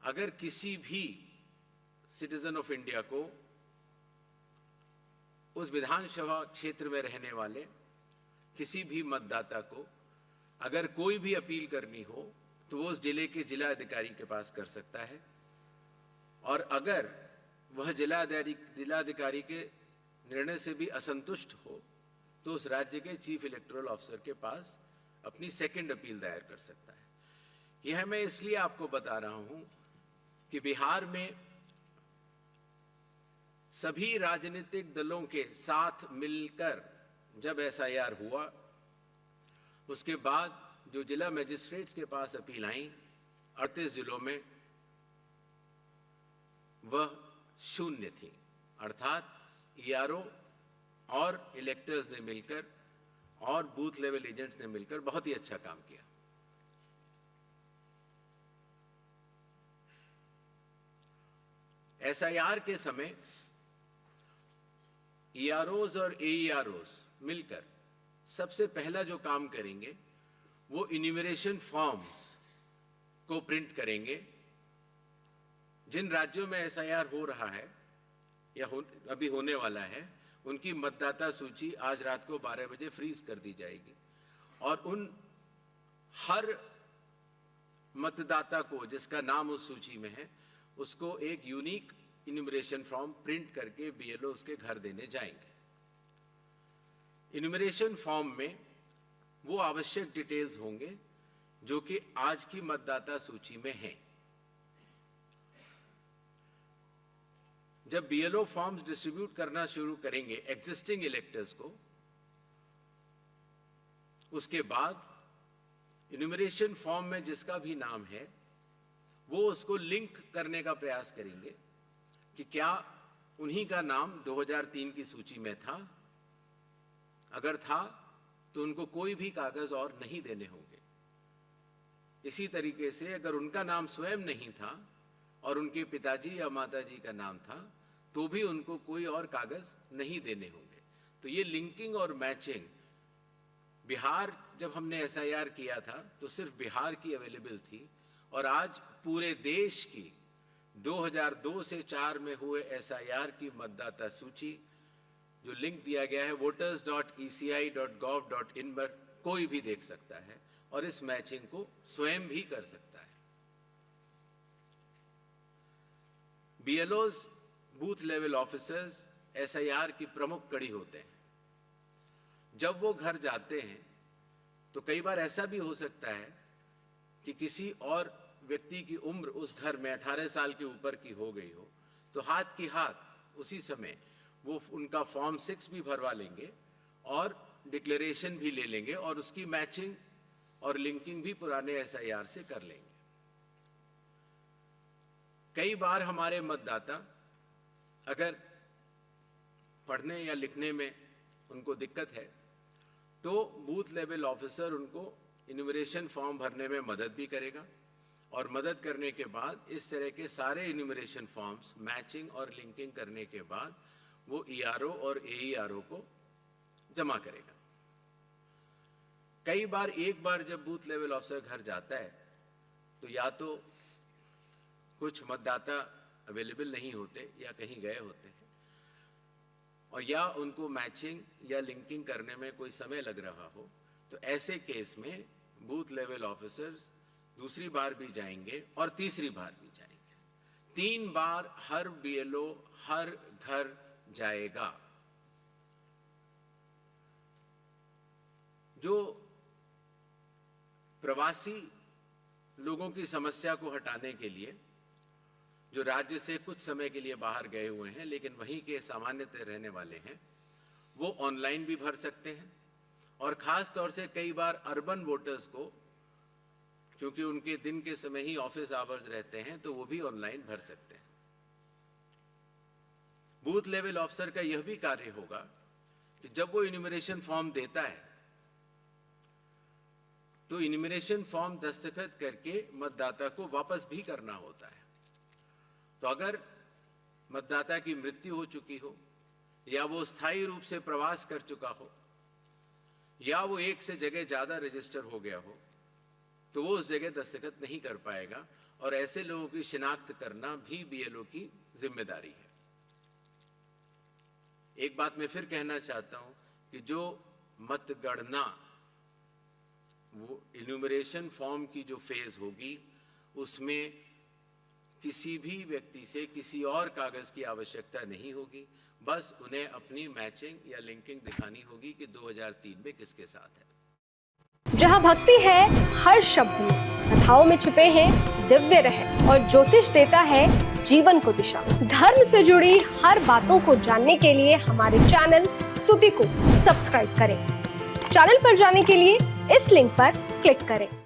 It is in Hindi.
अगर किसी भी सिटीजन ऑफ इंडिया को उस विधानसभा क्षेत्र में रहने वाले किसी भी मतदाता को अगर कोई भी अपील करनी हो तो वो उस जिले के जिला अधिकारी के पास कर सकता है, और अगर वह जिलाधिकारी के निर्णय से भी असंतुष्ट हो तो उस राज्य के चीफ इलेक्टोरल ऑफिसर के पास अपनी सेकंड अपील दायर कर सकता है। यह मैं इसलिए आपको बता रहा हूं कि बिहार में सभी राजनीतिक दलों के साथ मिलकर जब एसआईआर हुआ, उसके बाद जो जिला मजिस्ट्रेट्स के पास अपील आई 38 जिलों में, वह शून्य थी। अर्थात ईआरओ और इलेक्टर्स ने मिलकर और बूथ लेवल एजेंट्स ने मिलकर बहुत ही अच्छा काम किया। एसआईआर के समय ईआरओज और एईआरओज मिलकर सबसे पहला जो काम करेंगे वो इन्यूमरेशन फॉर्म्स को प्रिंट करेंगे। जिन राज्यों में एसआईआर हो रहा है या अभी होने वाला है, उनकी मतदाता सूची आज रात को 12 बजे फ्रीज कर दी जाएगी, और उन हर मतदाता को जिसका नाम उस सूची में है उसको एक यूनिक इन्यूमरेशन फॉर्म प्रिंट करके बीएलओ उसके घर देने जाएंगे। इन्यूमरेशन फॉर्म में वो आवश्यक डिटेल्स होंगे जो कि आज की मतदाता सूची में हैं। जब बीएलओ फॉर्म्स डिस्ट्रीब्यूट करना शुरू करेंगे एग्जिस्टिंग इलेक्टर्स को, उसके बाद इन्यूमरेशन फॉर्म में जिसका भी नाम है वो उसको लिंक करने का प्रयास करेंगे कि क्या उन्हीं का नाम 2003 की सूची में था। अगर था तो उनको कोई भी कागज और नहीं देने होंगे। इसी तरीके से अगर उनका नाम स्वयं नहीं था और उनके पिताजी या माताजी का नाम था तो भी उनको कोई और कागज नहीं देने होंगे। तो ये लिंकिंग और मैचिंग, बिहार जब हमने एसआईआर किया था तो सिर्फ बिहार की अवेलेबल थी, और आज पूरे देश की 2002 से 4 में हुए एसआईआर की मतदाता सूची जो लिंक दिया गया है voters.eci.gov.in पर कोई भी देख सकता है और इस मैचिंग को स्वयं भी कर सकता है। बीएलओज, बूथ लेवल ऑफिसर्स एसआईआर की प्रमुख कड़ी होते हैं। जब वो घर जाते हैं तो कई बार ऐसा भी हो सकता है कि किसी और व्यक्ति की उम्र उस घर में 18 साल के ऊपर की हो गई हो, तो हाथ की हाथ उसी समय वो उनका फॉर्म 6 भी भरवा लेंगे और डिक्लेरेशन भी ले लेंगे और उसकी मैचिंग और लिंकिंग भी पुराने एसआईआर से कर लेंगे। कई बार हमारे मतदाता अगर पढ़ने या लिखने में उनको दिक्कत है तो बूथ लेवल ऑफिसर उनको इन्यूमरेशन फॉर्म भरने में मदद भी करेगा, और मदद करने के बाद इस तरह के सारे इन्यूमरेशन फॉर्म्स मैचिंग और लिंकिंग करने के बाद वो ईआरओ और एईआरओ को जमा करेगा। कई बार एक बार जब बूथ लेवल ऑफिसर घर जाता है तो या तो कुछ मतदाता अवेलेबल नहीं होते या कहीं गए होते हैं, और या उनको मैचिंग या लिंकिंग करने में कोई समय लग रहा हो, तो ऐसे केस में बूथ लेवल ऑफिसर्स दूसरी बार भी जाएंगे और तीसरी बार भी जाएंगे। 3 बार हर बीएलओ हर घर जाएगा। जो प्रवासी लोगों की समस्या को हटाने के लिए, जो राज्य से कुछ समय के लिए बाहर गए हुए हैं लेकिन वहीं के सामान्यतः रहने वाले हैं, वो ऑनलाइन भी भर सकते हैं, और खास तौर से कई बार अर्बन वोटर्स को, क्योंकि उनके दिन के समय ही ऑफिस आवर्स रहते हैं, तो वो भी ऑनलाइन भर सकते हैं। बूथ लेवल ऑफिसर का यह भी कार्य होगा कि जब वो इन्यूमरेशन फॉर्म देता है तो इन्यूमरेशन फॉर्म दस्तखत करके मतदाता को वापस भी करना होता है। तो अगर मतदाता की मृत्यु हो चुकी हो, या वो स्थायी रूप से प्रवास कर चुका हो, या वो एक से जगह ज्यादा रजिस्टर हो गया हो, तो वो उस जगह दस्तखत नहीं कर पाएगा, और ऐसे लोगों की शिनाख्त करना भी बीएलओ की जिम्मेदारी है। एक बात मैं फिर कहना चाहता हूं कि जो मतगणना, वो इन्यूमरेशन फॉर्म की जो फेज होगी, उसमें किसी भी व्यक्ति से किसी और कागज की आवश्यकता नहीं होगी, बस उन्हें अपनी मैचिंग या लिंकिंग दिखानी होगी कि 2003 में किसके साथ है। जहां भक्ति है हर शब्द में, कथाओं में छिपे हैं दिव्य रहस्य और ज्योतिष देता है जीवन को दिशा। धर्म से जुड़ी हर बातों को जानने के लिए हमारे चैनल स्तुति को सब्सक्राइब करें। चैनल पर जाने के लिए इस लिंक पर क्लिक करें।